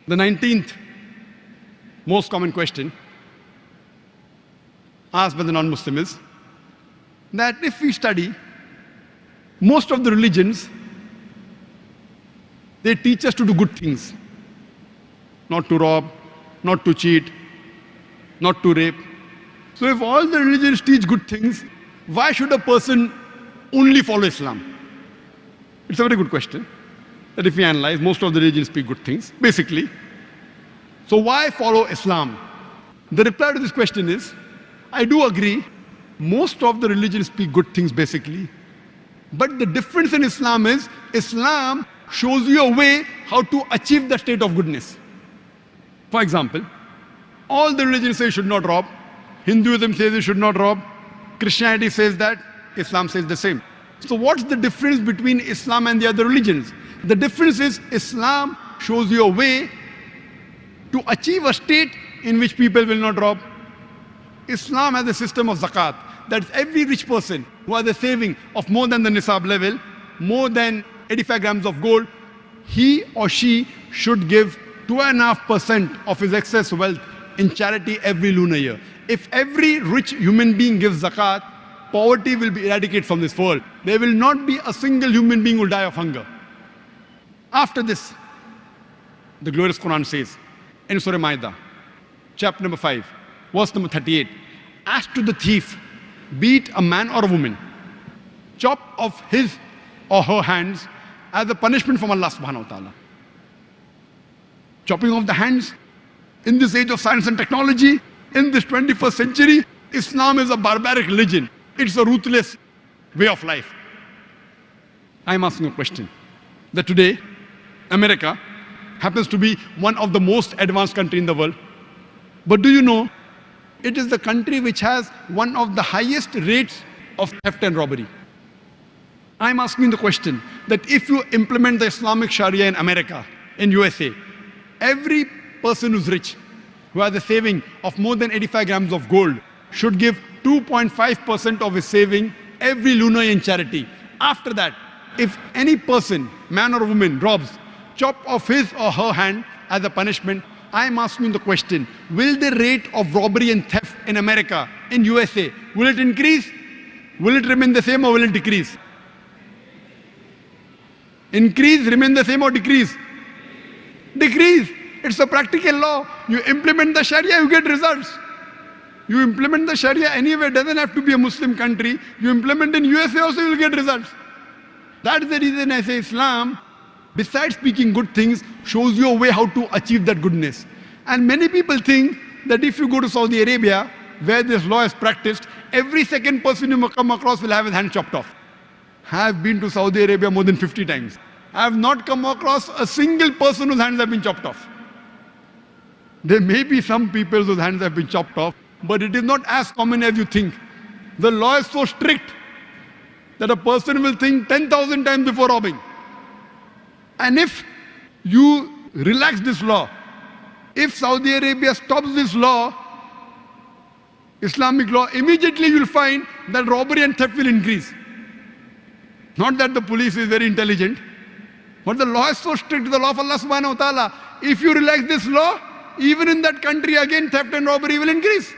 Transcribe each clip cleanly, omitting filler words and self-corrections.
The 19th most common question asked by the non-Muslim is that if we study most of the religions, they teach us to do good things. Not to rob, not to cheat, not to rape. So if all the religions teach good things, why should a person only follow Islam? It's a very good question. That if we analyze, most of the religions speak good things, basically. So why follow Islam? The reply to this question is, I do agree, most of the religions speak good things basically. But the difference in Islam is, Islam shows you a way how to achieve the state of goodness. For example, all the religions say you should not rob. Hinduism says you should not rob. Christianity says that. Islam says the same. So what's the difference between Islam and the other religions? The difference is Islam shows you a way to achieve a state in which people will not rob. Islam has a system of zakat. That's every rich person who has a saving of more than the nisab level, more than 85 grams of gold, he or she should give 2.5% of his excess wealth in charity every lunar year. If every rich human being gives zakat, poverty will be eradicated from this world. There will not be a single human being who will die of hunger. After this, the glorious Quran says in Surah Maida, chapter number 5, verse number 38, as to the thief, be it a man or a woman, chop off his or her hands as a punishment from Allah subhanahu wa ta'ala. Chopping off the hands in this age of science and technology, in this 21st century, Islam is a barbaric religion. It's a ruthless way of life. I'm asking a question. That today, America happens to be one of the most advanced countries in the world. But do you know, it is the country which has one of the highest rates of theft and robbery. I'm asking the question that if you implement the Islamic Sharia in America, in USA, every person who's rich, who has a saving of more than 85 grams of gold, should give 2.5% of his saving every lunar year in charity. After that, if any person, man or woman, robs, chop off his or her hand as a punishment, I'm asking the question, will the rate of robbery and theft in America, in USA, will it increase? Will it remain the same or will it decrease? Increase, remain the same or decrease? Decrease. It's a practical law. You implement the Sharia, you get results. You implement the Sharia anywhere, it doesn't have to be a Muslim country. You implement in USA also, you will get results. That's the reason I say Islam, besides speaking good things, shows you a way how to achieve that goodness. And many people think that if you go to Saudi Arabia, where this law is practiced, every second person you come across will have his hand chopped off. I have been to Saudi Arabia more than 50 times. I have not come across a single person whose hands have been chopped off. There may be some people whose hands have been chopped off, but it is not as common as you think. The law is so strict that a person will think 10,000 times before robbing. And if you relax this law, if Saudi Arabia stops this law, Islamic law, immediately you will find that robbery and theft will increase. Not that the police is very intelligent, but the law is so strict, the law of Allah subhanahu wa ta'ala. If you relax this law, even in that country again theft and robbery will increase.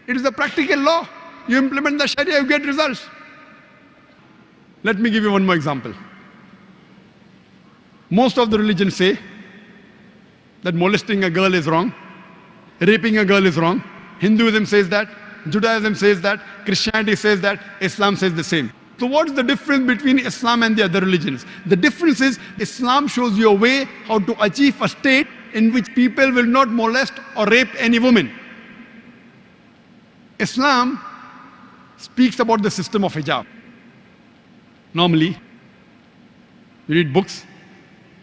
It is a practical law. You implement the Sharia, you get results. Let me give you one more example. Most of the religions say that molesting a girl is wrong, raping a girl is wrong. Hinduism says that, Judaism says that, Christianity says that, Islam says the same. So what's the difference between Islam and the other religions? The difference is Islam shows you a way how to achieve a state in which people will not molest or rape any woman. Islam speaks about the system of hijab. Normally, you read books,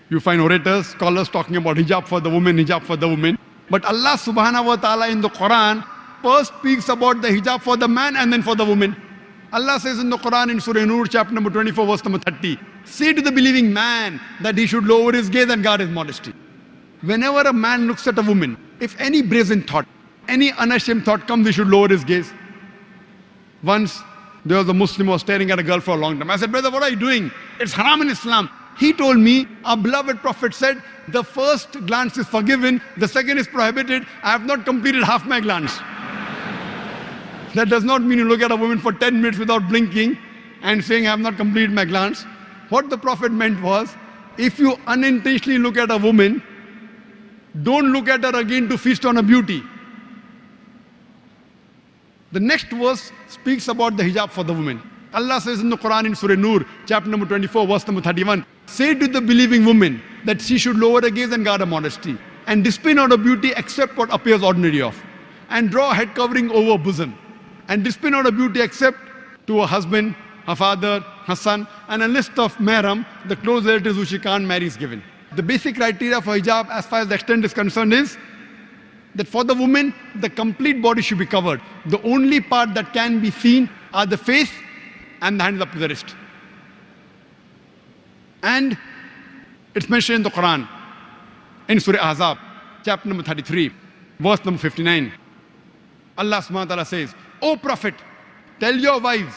you find orators, scholars talking about hijab for the woman, hijab for the woman. But Allah subhanahu wa ta'ala in the Quran first speaks about the hijab for the man and then for the woman. Allah says in the Quran in Surah Nur, chapter number 24, verse number 30, say to the believing man that he should lower his gaze and guard his modesty. Whenever a man looks at a woman, if any brazen thought, any unashamed thought comes, he should lower his gaze. Once, there was a Muslim who was staring at a girl for a long time. I said, brother, what are you doing? It's haram in Islam. He told me, our beloved Prophet said, the first glance is forgiven, the second is prohibited. I have not completed half my glance. That does not mean you look at a woman for 10 minutes without blinking and saying, I have not completed my glance. What the Prophet meant was, if you unintentionally look at a woman, don't look at her again to feast on her beauty. The next verse speaks about the hijab for the woman. Allah says in the Quran in Surah Nur, chapter number 24, verse number 31, say to the believing woman that she should lower her gaze and guard her modesty, and display not her beauty except what appears ordinary of, and draw a head covering over her bosom, and display not her beauty except to her husband, her father, her son, and a list of mahram, the close relatives who she can't marry is given. The basic criteria for hijab as far as the extent is concerned is that for the woman, the complete body should be covered. The only part that can be seen are the face and the hands up to the wrist. And it's mentioned in the Quran, in Surah Ahzab, chapter number 33, verse number 59. Allah subhanahu wa ta'ala says, O Prophet, tell your wives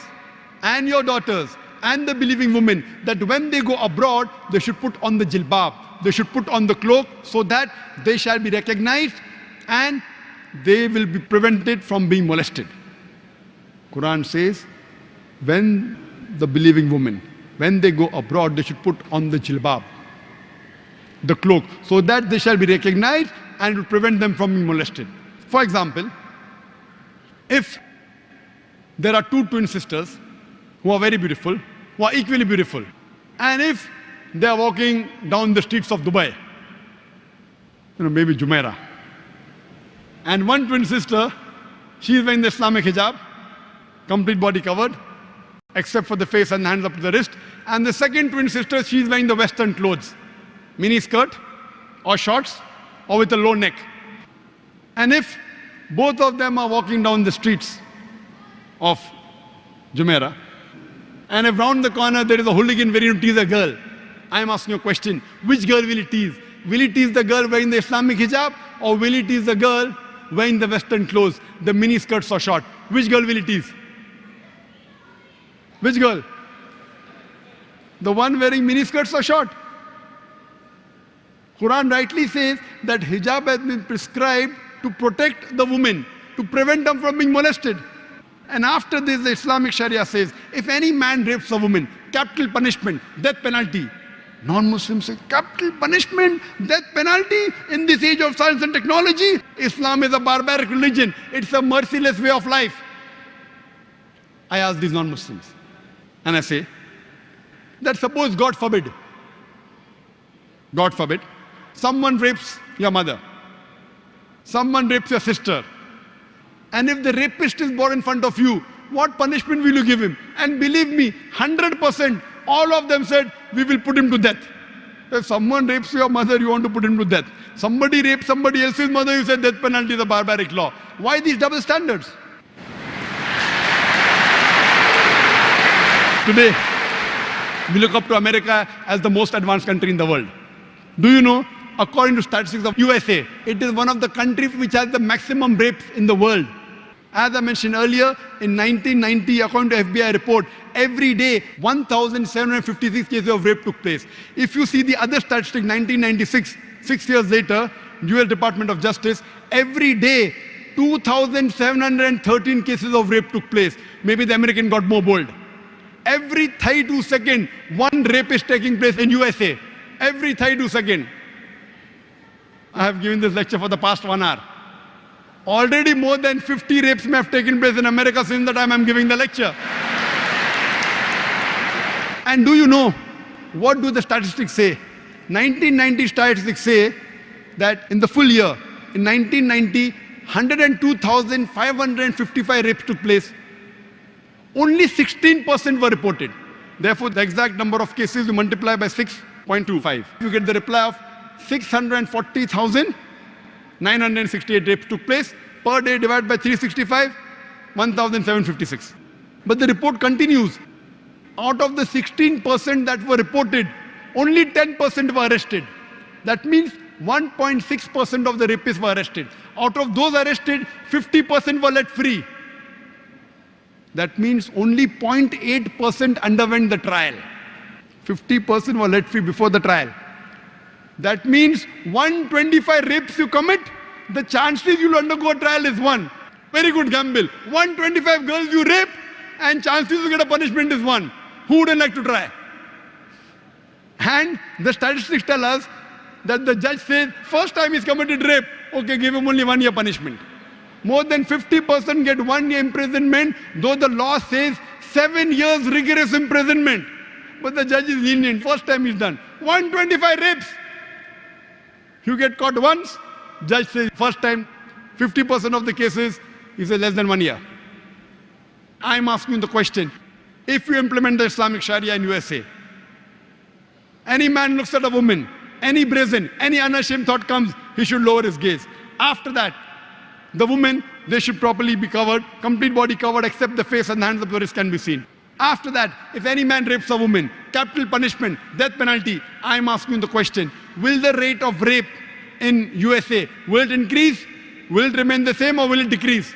and your daughters and the believing women that when they go abroad, they should put on the jilbab, they should put on the cloak, so that they shall be recognized and they will be prevented from being molested. Quran says, when the believing women, when they go abroad, they should put on the jilbab, the cloak, so that they shall be recognized and will prevent them from being molested. For example, if there are two twin sisters who are very beautiful, who are equally beautiful, and if they are walking down the streets of Dubai, maybe Jumeirah, and one twin sister, she is wearing the Islamic hijab, complete body covered, except for the face and hands up to the wrist, and the second twin sister, she is wearing the Western clothes, mini skirt or shorts or with a low neck. And if both of them are walking down the streets of Jumeirah, and if round the corner there is a hooligan ready to tease a girl, I am asking you a question, which girl will he tease? Will he tease the girl wearing the Islamic hijab, or will he tease the girl wearing the Western clothes, the mini skirts or short? Which girl will he tease? Which girl? The one wearing mini skirts or short? Quran rightly says that hijab has been prescribed to protect the women, to prevent them from being molested. And after this, the Islamic Sharia says, if any man rapes a woman, capital punishment, death penalty. Non-Muslims say, capital punishment, death penalty in this age of science and technology? Islam is a barbaric religion. It's a merciless way of life. I ask these non-Muslims, and I say, that suppose, God forbid, someone rapes your mother, someone rapes your sister, and if the rapist is brought in front of you, what punishment will you give him? And believe me, 100%, all of them said, we will put him to death. If someone rapes your mother, you want to put him to death. Somebody rapes somebody else's mother, you say death penalty is a barbaric law. Why these double standards? Today, we look up to America as the most advanced country in the world. Do you know, according to statistics of USA, it is one of the countries which has the maximum rapes in the world. As I mentioned earlier, in 1990, according to FBI report, every day 1,756 cases of rape took place. If you see the other statistic, 1996, 6 years later, US Department of Justice, every day 2,713 cases of rape took place. Maybe the American got more bold. Every 32 seconds, one rape is taking place in USA. Every 32 seconds. I have given this lecture for the past 1 hour. Already more than 50 rapes may have taken place in America since the time I'm giving the lecture. And do you know, what do the statistics say? 1990 statistics say that in the full year, in 1990, 102,555 rapes took place. Only 16% were reported. Therefore, the exact number of cases you multiply by 6.25. You get the reply of 640,968 rapes took place. Per day divided by 365, 1,756. But the report continues. Out of the 16% that were reported, only 10% were arrested. That means 1.6% of the rapists were arrested. Out of those arrested, 50% were let free. That means only 0.8% underwent the trial. 50% were let free before the trial. That means 125 rapes you commit, the chances you'll undergo a trial is 1. Very good gamble. 125 girls you rape, and chances you get a punishment is 1. Who wouldn't like to try? And the statistics tell us that the judge says, first time he's committed rape, okay, give him only 1 year punishment. More than 50% get 1 year imprisonment, though the law says 7 years rigorous imprisonment. But the judge is lenient. First time he's done. 125 rapes. You get caught once, judge says first time, 50% of the cases, he says less than 1 year. I'm asking the question, if you implement the Islamic Sharia in USA, any man looks at a woman, any brazen, any unashamed thought comes, he should lower his gaze. After that, the woman, they should properly be covered, complete body covered except the face and the hands of the wrist can be seen. After that, if any man rapes a woman, capital punishment, death penalty. I'm asking the question, will the rate of rape in USA, will it increase? Will it remain the same or will it decrease?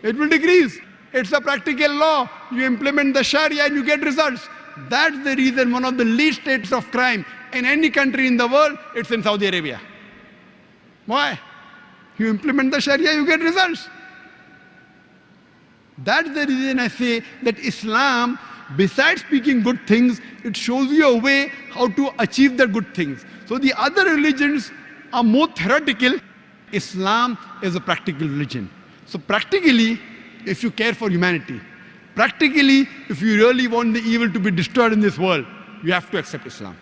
It will decrease. It's a practical law. You implement the Sharia and you get results. That's the reason one of the least rates of crime in any country in the world, it's in Saudi Arabia. Why? You implement the Sharia, you get results. That's the reason I say that Islam, besides speaking good things, it shows you a way how to achieve the good things. So the other religions are more theoretical. Islam is a practical religion. So practically, if you care for humanity, practically, if you really want the evil to be destroyed in this world, you have to accept Islam.